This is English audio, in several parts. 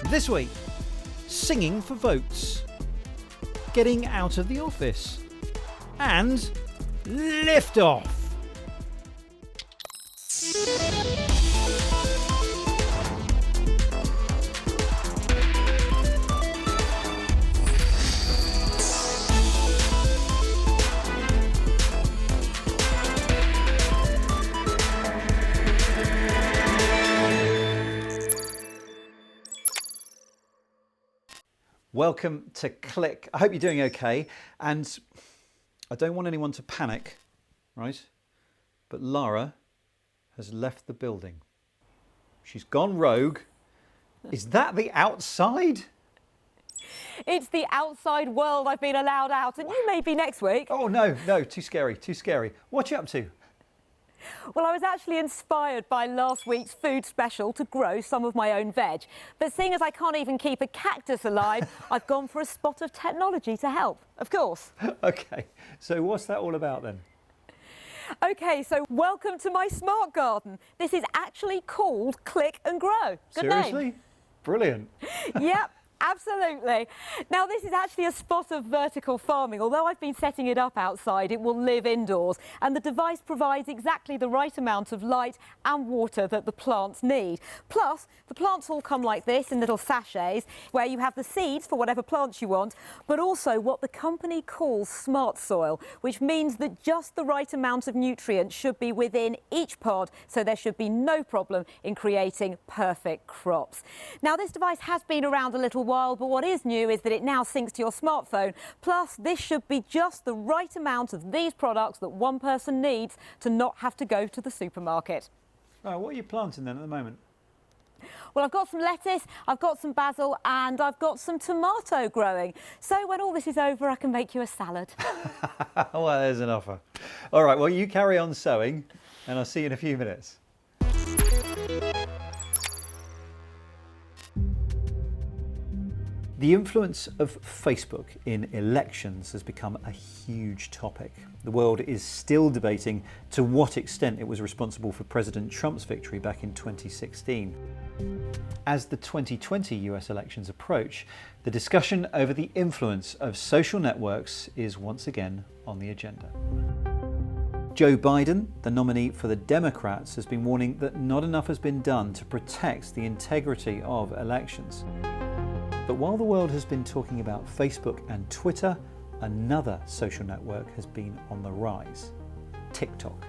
This week, singing for votes, getting out of the office, and liftoff. Welcome to Click. I hope you're doing okay, and I don't want anyone to panic, right? But Lara has left the building. She's gone rogue. Is that the outside? It's the outside world. I've been allowed out, and you may be next week. Oh, no, too scary, too scary. What are you up to? Well, I was actually inspired by last week's food special to grow some of my own veg. But seeing as I can't even keep a cactus alive, I've gone for a spot of technology to help, of course. Okay, so what's that all about then? Okay, so welcome to my smart garden. This is actually called Click and Grow. Good Seriously? name. Brilliant. Yep. Absolutely. Now, this is actually a spot of vertical farming. Although I've been setting it up outside, it will live indoors. And the device provides exactly the right amount of light and water that the plants need. Plus, the plants all come like this in little sachets, where you have the seeds for whatever plants you want, but also what the company calls smart soil, which means that just the right amount of nutrients should be within each pod, so there should be no problem in creating perfect crops. Now, this device has been around a little while, but what is new is that it now syncs to your smartphone. Plus, this should be just the right amount of these products that one person needs to not have to go to the supermarket. Oh, what are you planting then at the moment? Well, I've got some lettuce, I've got some basil, and I've got some tomato growing. So when all this is over, I can make you a salad. Well, there's an offer. All right, well, you carry on sowing, and I'll see you in a few minutes. The influence of Facebook in elections has become a huge topic. The world is still debating to what extent it was responsible for President Trump's victory back in 2016. As the 2020 US elections approach, the discussion over the influence of social networks is once again on the agenda. Joe Biden, the nominee for the Democrats, has been warning that not enough has been done to protect the integrity of elections. But while the world has been talking about Facebook and Twitter, another social network has been on the rise: TikTok.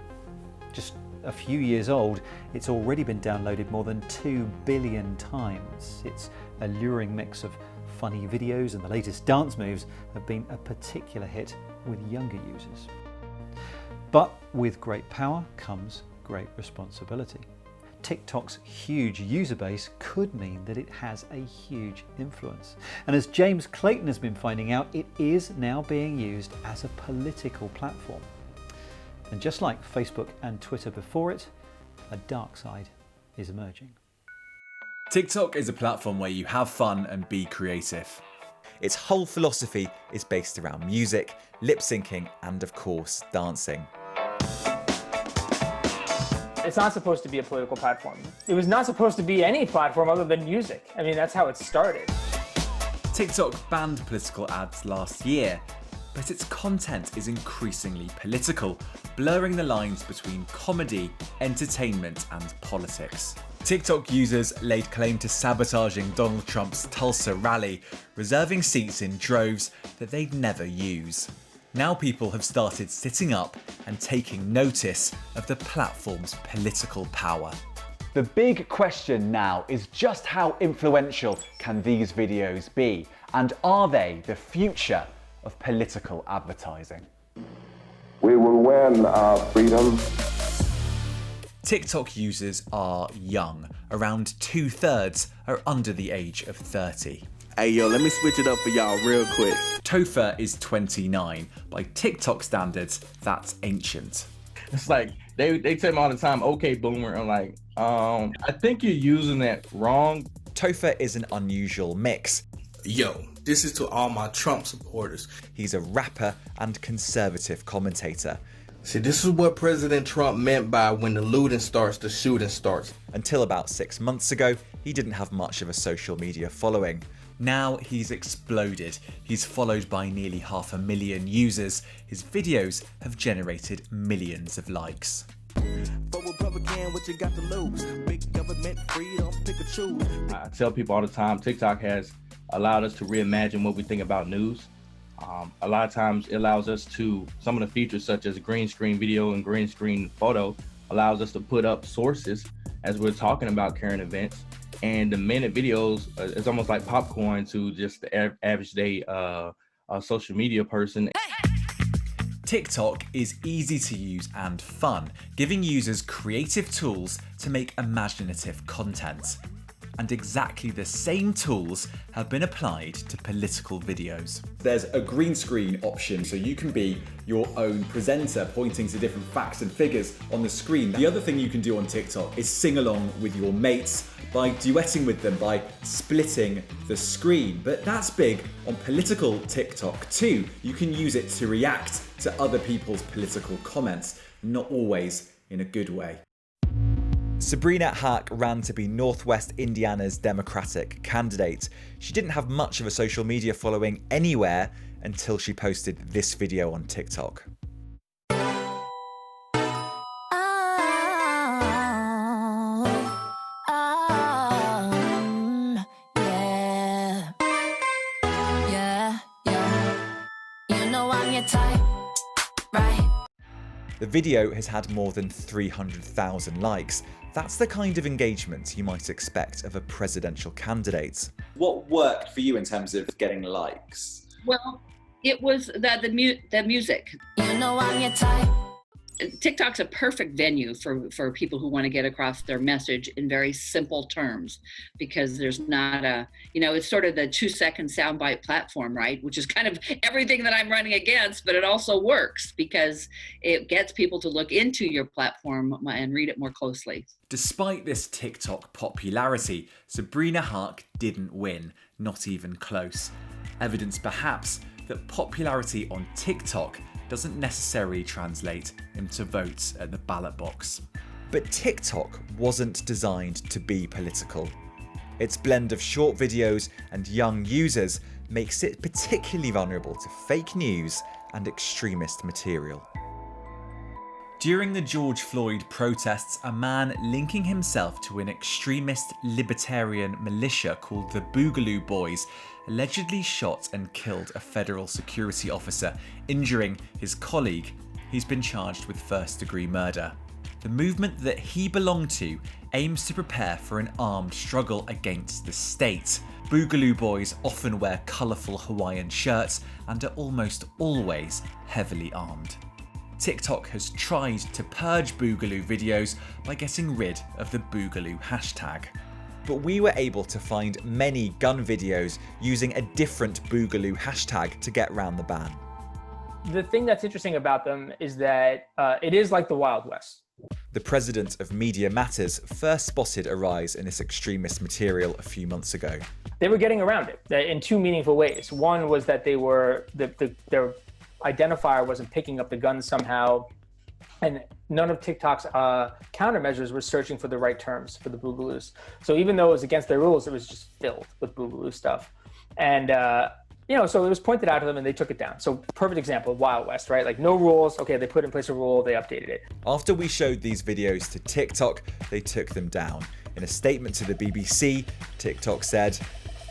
Just a few years old, it's already been downloaded more than 2 billion times. Its alluring mix of funny videos and the latest dance moves have been a particular hit with younger users. But with great power comes great responsibility. TikTok's huge user base could mean that it has a huge influence. And as James Clayton has been finding out, it is now being used as a political platform. And just like Facebook and Twitter before it, a dark side is emerging. TikTok is a platform where you have fun and be creative. Its whole philosophy is based around music, lip syncing, and of course, dancing. It's not supposed to be a political platform. It was not supposed to be any platform other than music. I mean, that's how it started. TikTok banned political ads last year, but its content is increasingly political, blurring the lines between comedy, entertainment, and politics. TikTok users laid claim to sabotaging Donald Trump's Tulsa rally, reserving seats in droves that they'd never use. Now people have started sitting up and taking notice of the platform's political power. The big question now is just how influential can these videos be? And are they the future of political advertising? We will win our freedom. TikTok users are young. Around 2/3 are under the age of 30. Hey yo, let me switch it up for y'all real quick. Topher is 29. By TikTok standards, that's ancient. It's like, they tell me all the time, okay, boomer. I'm like, I think you're using that wrong. Topher is an unusual mix. Yo, this is to all my Trump supporters. He's a rapper and conservative commentator. See, this is what President Trump meant by when the looting starts, the shooting starts. Until about 6 months ago, he didn't have much of a social media following. Now he's exploded. He's followed by nearly 500,000 users. His videos have generated millions of likes. I tell people all the time, TikTok has allowed us to reimagine what we think about news. A lot of times it allows us to, some of the features such as green screen video and green screen photo allows us to put up sources as we're talking about current events. And the minute videos is almost like popcorn to just the average day social media person. TikTok is easy to use and fun, giving users creative tools to make imaginative content. And exactly the same tools have been applied to political videos. There's a green screen option, so you can be your own presenter pointing to different facts and figures on the screen. The other thing you can do on TikTok is sing along with your mates by duetting with them, by splitting the screen. But that's big on political TikTok too. You can use it to react to other people's political comments, not always in a good way. Sabrina Haque ran to be Northwest Indiana's Democratic candidate. She didn't have much of a social media following anywhere until she posted this video on TikTok. The video has had more than 300,000 likes. That's the kind of engagement you might expect of a presidential candidate. What worked for you in terms of getting likes? Well, it was the music. You know I'm your type. TikTok's a perfect venue for people who want to get across their message in very simple terms, because there's not it's sort of the 2-second soundbite platform, right? Which is kind of everything that I'm running against, but it also works because it gets people to look into your platform and read it more closely. Despite this TikTok popularity, Sabrina Haque didn't win, not even close. Evidence perhaps that popularity on TikTok doesn't necessarily translate into votes at the ballot box. But TikTok wasn't designed to be political. Its blend of short videos and young users makes it particularly vulnerable to fake news and extremist material. During the George Floyd protests, a man linking himself to an extremist libertarian militia called the Boogaloo Boys allegedly shot and killed a federal security officer, injuring his colleague. He's been charged with first-degree murder. The movement that he belonged to aims to prepare for an armed struggle against the state. Boogaloo Boys often wear colourful Hawaiian shirts and are almost always heavily armed. TikTok has tried to purge Boogaloo videos by getting rid of the Boogaloo hashtag. But we were able to find many gun videos using a different Boogaloo hashtag to get around the ban. The thing that's interesting about them is that it is like the Wild West. The president of Media Matters first spotted a rise in this extremist material a few months ago. They were getting around it in two meaningful ways. One was that they were their identifier wasn't picking up the guns somehow, and none of TikTok's countermeasures were searching for the right terms for the Boogaloos. So even though it was against their rules, it was just filled with Boogaloo stuff. And so it was pointed out to them and they took it down. So perfect example of Wild West, right? Like no rules. Okay, they put in place a rule, they updated it. After we showed these videos to TikTok, they took them down. In a statement to the BBC, TikTok said,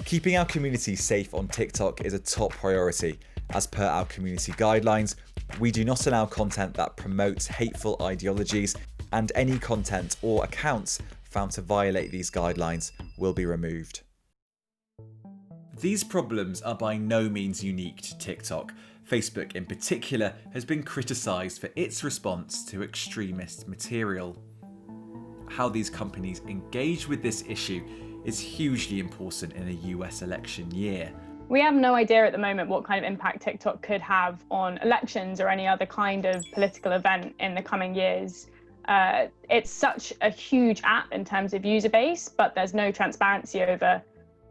"Keeping our community safe on TikTok is a top priority. As per our community guidelines, we do not allow content that promotes hateful ideologies, and any content or accounts found to violate these guidelines will be removed." These problems are by no means unique to TikTok. Facebook in particular has been criticised for its response to extremist material. How these companies engage with this issue is hugely important in a US election year. We have no idea at the moment what kind of impact TikTok could have on elections or any other kind of political event in the coming years. It's such a huge app in terms of user base, but there's no transparency over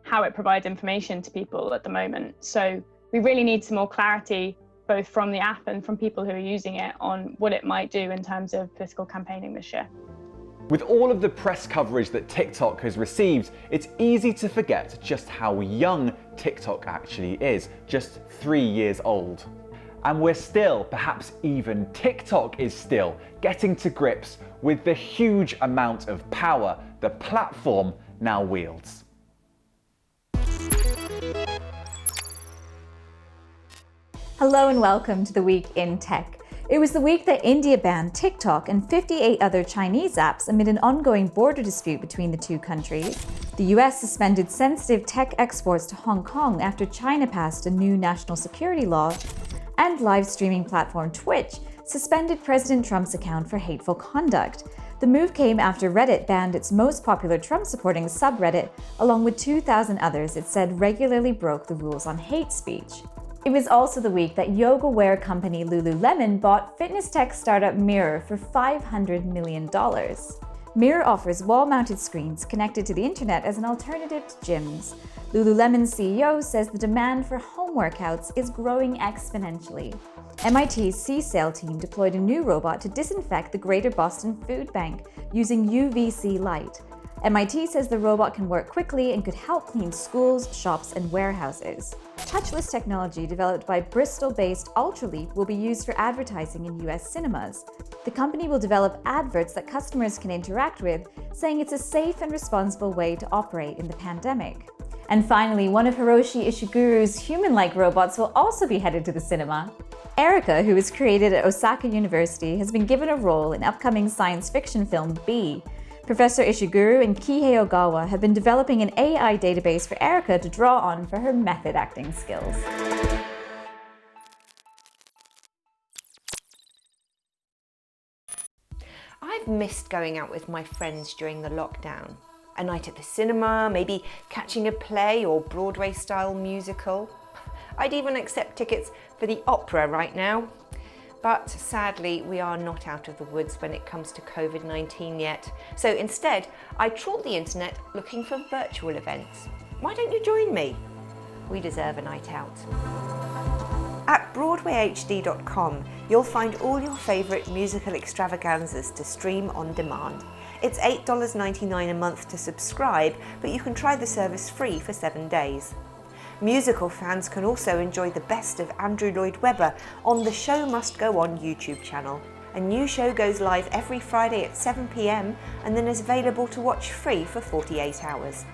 how it provides information to people at the moment. So we really need some more clarity, both from the app and from people who are using it, on what it might do in terms of political campaigning this year. With all of the press coverage that TikTok has received, it's easy to forget just how young TikTok actually is, just 3 years old. And we're still, perhaps even TikTok is still, getting to grips with the huge amount of power the platform now wields. Hello and welcome to the Week in Tech. It was the week that India banned TikTok and 58 other Chinese apps amid an ongoing border dispute between the two countries. The US suspended sensitive tech exports to Hong Kong after China passed a new national security law. And live streaming platform Twitch suspended President Trump's account for hateful conduct. The move came after Reddit banned its most popular Trump-supporting subreddit, along with 2,000 others it said regularly broke the rules on hate speech. It was also the week that yoga wear company Lululemon bought fitness tech startup Mirror for $500 million. Mirror offers wall-mounted screens connected to the internet as an alternative to gyms. Lululemon's CEO says the demand for home workouts is growing exponentially. MIT's CSAIL team deployed a new robot to disinfect the Greater Boston Food Bank using UVC light. MIT says the robot can work quickly and could help clean schools, shops, and warehouses. Touchless technology developed by Bristol-based Ultraleap will be used for advertising in US cinemas. The company will develop adverts that customers can interact with, saying it's a safe and responsible way to operate in the pandemic. And finally, one of Hiroshi Ishiguro's human-like robots will also be headed to the cinema. Erica, who was created at Osaka University, has been given a role in upcoming science fiction film Bee. Professor Ishiguro and Kihei Ogawa have been developing an AI database for Erica to draw on for her method acting skills. I've missed going out with my friends during the lockdown. A night at the cinema, maybe catching a play or Broadway-style musical. I'd even accept tickets for the opera right now. But sadly, we are not out of the woods when it comes to COVID-19 yet. So instead, I trawled the internet looking for virtual events. Why don't you join me? We deserve a night out. At BroadwayHD.com, you'll find all your favourite musical extravaganzas to stream on demand. It's $8.99 a month to subscribe, but you can try the service free for 7 days. Musical fans can also enjoy the best of Andrew Lloyd Webber on the Show Must Go On YouTube channel. A new show goes live every Friday at 7 p.m. and then is available to watch free for 48 hours.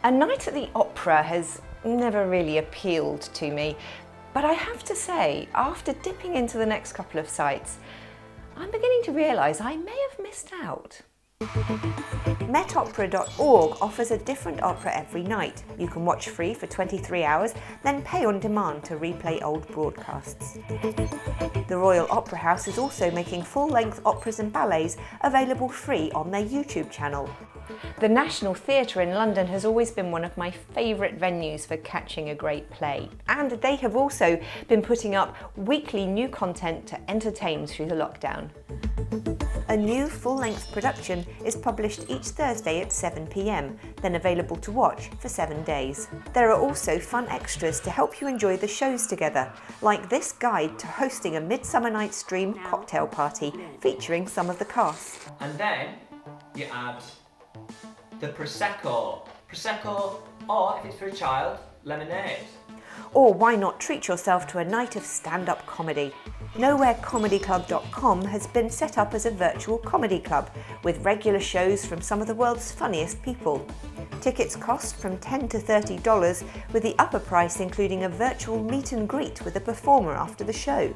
A night at the opera has never really appealed to me, but I have to say, after dipping into the next couple of sites, I'm beginning to realise I may have missed out. Metopera.org offers a different opera every night. You can watch free for 23 hours, then pay on demand to replay old broadcasts. The Royal Opera House is also making full-length operas and ballets available free on their YouTube channel. The National Theatre in London has always been one of my favourite venues for catching a great play, and they have also been putting up weekly new content to entertain through the lockdown. A new full-length production is published each Thursday at 7 p.m, then available to watch for 7 days. There are also fun extras to help you enjoy the shows together, like this guide to hosting a Midsummer Night's Dream cocktail party featuring some of the cast. And then you add the Prosecco, or if it's for a child, lemonade. Or why not treat yourself to a night of stand-up comedy? NowhereComedyClub.com has been set up as a virtual comedy club with regular shows from some of the world's funniest people. Tickets cost from $10 to $30, with the upper price including a virtual meet and greet with a performer after the show.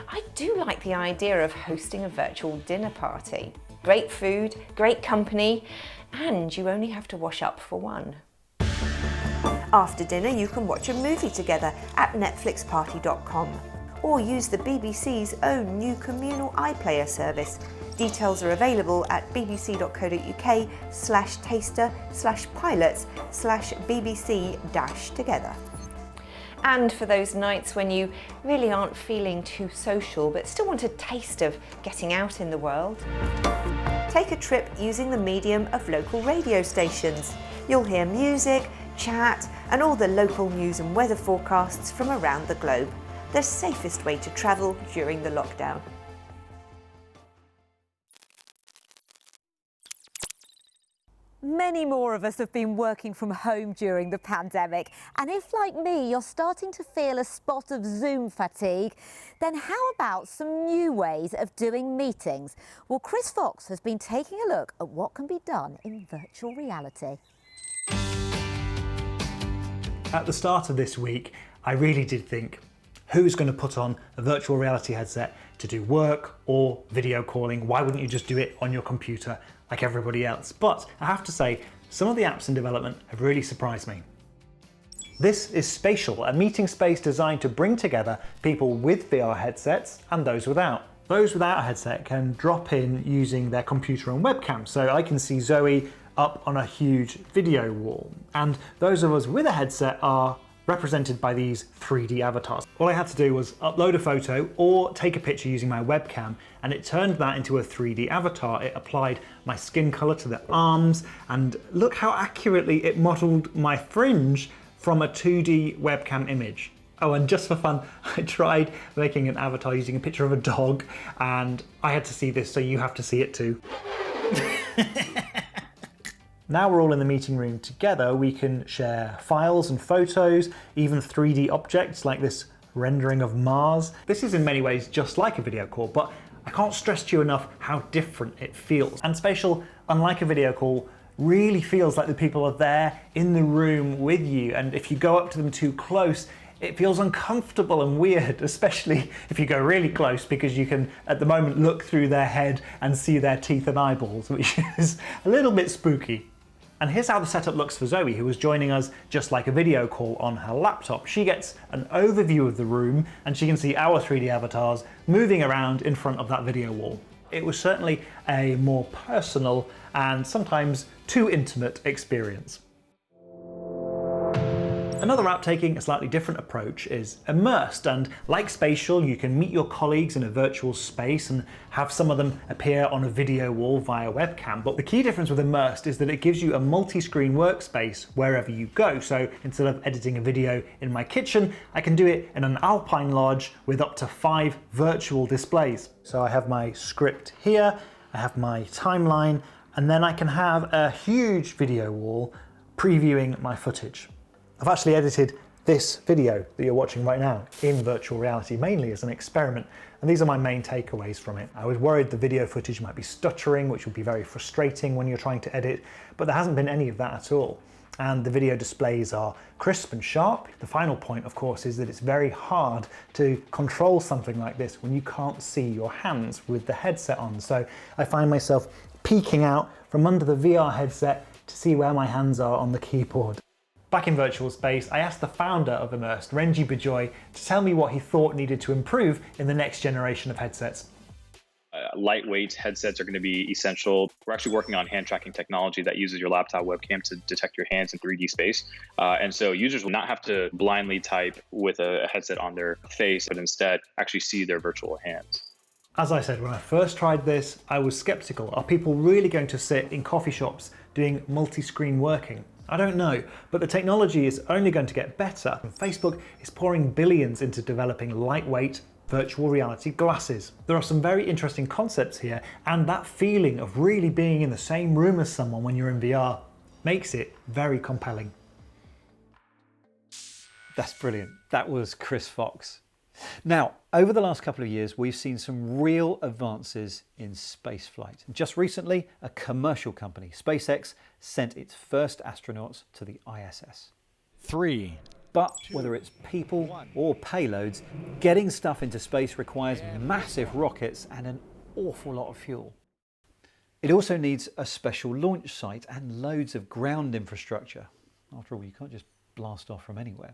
I do like the idea of hosting a virtual dinner party. Great food, great company, and you only have to wash up for one. After dinner, you can watch a movie together at netflixparty.com or use the BBC's own new communal iPlayer service. Details are available at bbc.co.uk/taster/pilots/bbc-together. And for those nights when you really aren't feeling too social but still want a taste of getting out in the world, take a trip using the medium of local radio stations. You'll hear music, chat, and all the local news and weather forecasts from around the globe. The safest way to travel during the lockdown. Many more of us have been working from home during the pandemic, and if, like me, you're starting to feel a spot of Zoom fatigue, then how about some new ways of doing meetings? Well, Chris Fox has been taking a look at what can be done in virtual reality. At the start of this week, I really did think, who's going to put on a virtual reality headset to do work or video calling? Why wouldn't you just do it on your computer like everybody else? But I have to say, some of the apps in development have really surprised me. This is Spatial, a meeting space designed to bring together people with VR headsets and those without. Those without a headset can drop in using their computer and webcam. So I can see Zoe up on a huge video wall. And those of us with a headset are represented by these 3D avatars. All I had to do was upload a photo or take a picture using my webcam, and it turned that into a 3D avatar. It applied my skin color to the arms, and look how accurately it modeled my fringe from a 2D webcam image. Oh, and just for fun, I tried making an avatar using a picture of a dog, and I had to see this, so you have to see it too. Now we're all in the meeting room together, we can share files and photos, even 3D objects like this rendering of Mars. This is in many ways just like a video call, but I can't stress to you enough how different it feels. And Spatial, unlike a video call, really feels like the people are there in the room with you, and if you go up to them too close, it feels uncomfortable and weird, especially if you go really close, because you can, at the moment, look through their head and see their teeth and eyeballs, which is a little bit spooky. And here's how the setup looks for Zoe, who was joining us just like a video call on her laptop. She gets an overview of the room, and she can see our 3D avatars moving around in front of that video wall. It was certainly a more personal and sometimes too intimate experience. Another app taking a slightly different approach is Immersed, and like Spatial, you can meet your colleagues in a virtual space and have some of them appear on a video wall via webcam. But the key difference with Immersed is that it gives you a multi-screen workspace wherever you go. So instead of editing a video in my kitchen, I can do it in an alpine lodge with up to 5 virtual displays. So I have my script here, I have my timeline, and then I can have a huge video wall previewing my footage. I've actually edited this video that you're watching right now in virtual reality, mainly as an experiment, and these are my main takeaways from it. I was worried the video footage might be stuttering, which would be very frustrating when you're trying to edit, but there hasn't been any of that at all. And the video displays are crisp and sharp. The final point, of course, is that it's very hard to control something like this when you can't see your hands with the headset on. So I find myself peeking out from under the VR headset to see where my hands are on the keyboard. Back in virtual space, I asked the founder of Immersed, Renji Bijoy, to tell me what he thought needed to improve in the next generation of headsets. Lightweight headsets are going to be essential. We're actually working on hand tracking technology that uses your laptop webcam to detect your hands in 3D space. And so users will not have to blindly type with a headset on their face, but instead actually see their virtual hands. As I said, when I first tried this, I was skeptical. Are people really going to sit in coffee shops doing multi-screen working? I don't know, but the technology is only going to get better. Facebook is pouring billions into developing lightweight virtual reality glasses. There are some very interesting concepts here, and that feeling of really being in the same room as someone when you're in VR makes it very compelling. That's brilliant. That was Chris Fox. Now, over the last couple of years, we've seen some real advances in spaceflight. Just recently, a commercial company, SpaceX, sent its first astronauts to the ISS. 3. But whether it's people or payloads, getting stuff into space requires massive rockets and an awful lot of fuel. It also needs a special launch site and loads of ground infrastructure. After all, you can't just blast off from anywhere.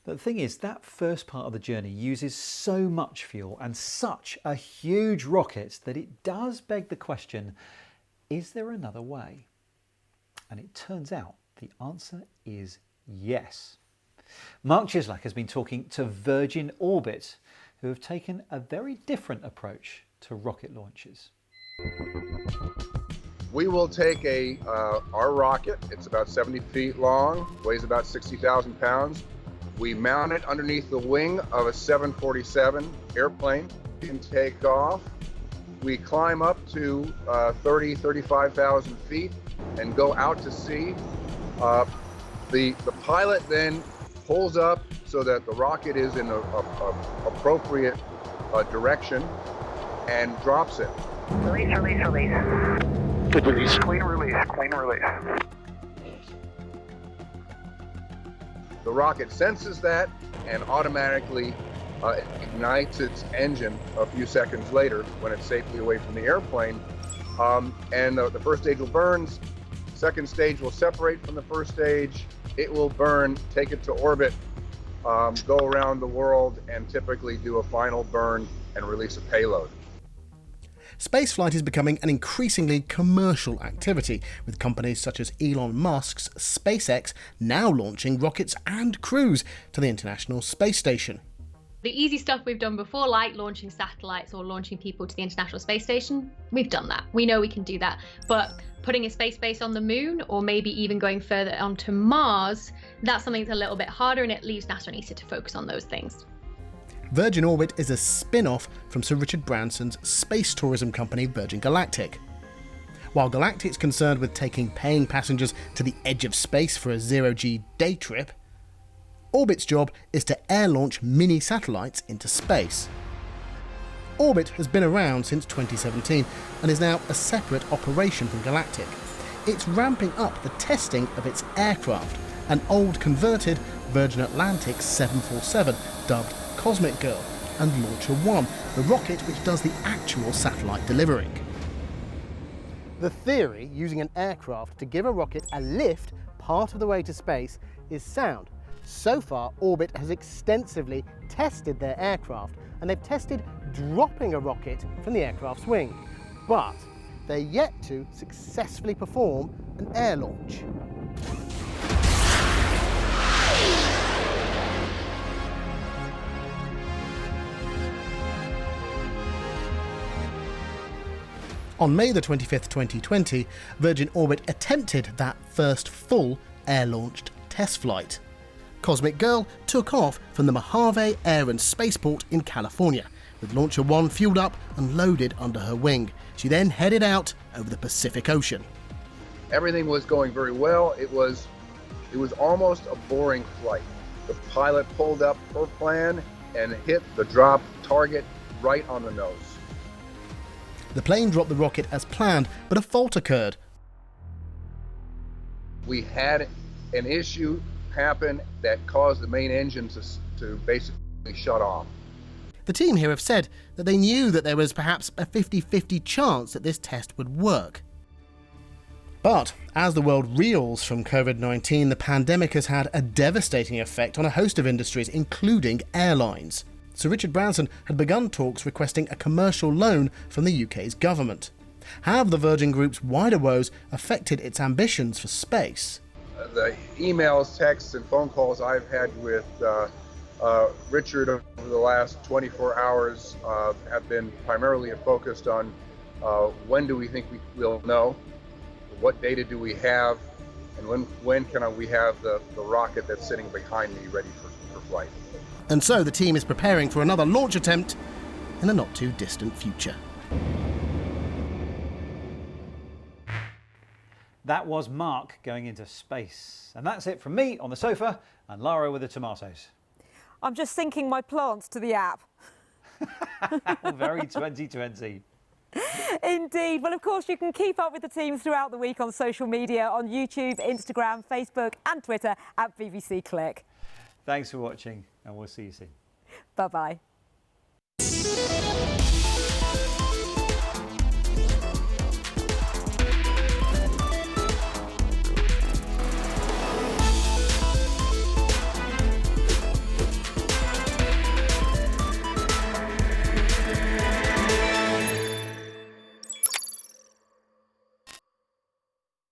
But the thing is, that first part of the journey uses so much fuel and such a huge rocket that it does beg the question, is there another way? And it turns out the answer is yes. Mark Chislak has been talking to Virgin Orbit, who have taken a very different approach to rocket launches. We will take our rocket, it's about 70 feet long, weighs about 60,000 pounds. We mount it underneath the wing of a 747 airplane and take off. We climb up to 35,000 feet and go out to sea. The pilot then pulls up so that the rocket is in a appropriate direction and drops it. Release, release, release. Good release. Clean release, clean release. The rocket senses that and automatically ignites its engine a few seconds later when it's safely away from the airplane. And the first stage will burn. Second stage will separate from the first stage. It will burn, take it to orbit, go around the world, and typically do a final burn and release a payload. Spaceflight is becoming an increasingly commercial activity, with companies such as Elon Musk's SpaceX now launching rockets and crews to the International Space Station. The easy stuff we've done before, like launching satellites or launching people to the International Space Station, we've done that. We know we can do that. But putting a space base on the moon, or maybe even going further onto Mars, that's something that's a little bit harder, and it leaves NASA and ESA to focus on those things. Virgin Orbit is a spin-off from Sir Richard Branson's space tourism company Virgin Galactic. While Galactic's concerned with taking paying passengers to the edge of space for a zero-G day trip, Orbit's job is to air-launch mini-satellites into space. Orbit has been around since 2017 and is now a separate operation from Galactic. It's ramping up the testing of its aircraft, an old converted Virgin Atlantic 747 dubbed Cosmic Girl, and Launcher One, the rocket which does the actual satellite delivering. The theory using an aircraft to give a rocket a lift part of the way to space is sound. So far, Orbit has extensively tested their aircraft, and they've tested dropping a rocket from the aircraft's wing. But they're yet to successfully perform an air launch. On May the 25th, 2020, Virgin Orbit attempted that first full air-launched test flight. Cosmic Girl took off from the Mojave Air and Spaceport in California, with Launcher One fueled up and loaded under her wing. She then headed out over the Pacific Ocean. Everything was going very well. It was almost a boring flight. The pilot pulled up her plan and hit the drop target right on the nose. The plane dropped the rocket as planned, but a fault occurred. We had an issue happen that caused the main engine to basically shut off. The team here have said that they knew that there was perhaps a 50-50 chance that this test would work. But as the world reels from COVID-19, the pandemic has had a devastating effect on a host of industries, including airlines. Sir Richard Branson had begun talks requesting a commercial loan from the UK's government. How have the Virgin Group's wider woes affected its ambitions for space? The emails, texts, and phone calls I've had with Richard over the last 24 hours have been primarily focused on when do we think we'll know, what data do we have, and when can we have the rocket that's sitting behind me ready for flight. And so the team is preparing for another launch attempt in a not too distant future. That was Mark going into space. And that's it from me on the sofa and Lara with the tomatoes. I'm just syncing my plants to the app. Very 2020. Indeed. Well, of course, you can keep up with the team throughout the week on social media, on YouTube, Instagram, Facebook and Twitter at BBC Click. Thanks for watching, and we'll see you soon. Bye-bye.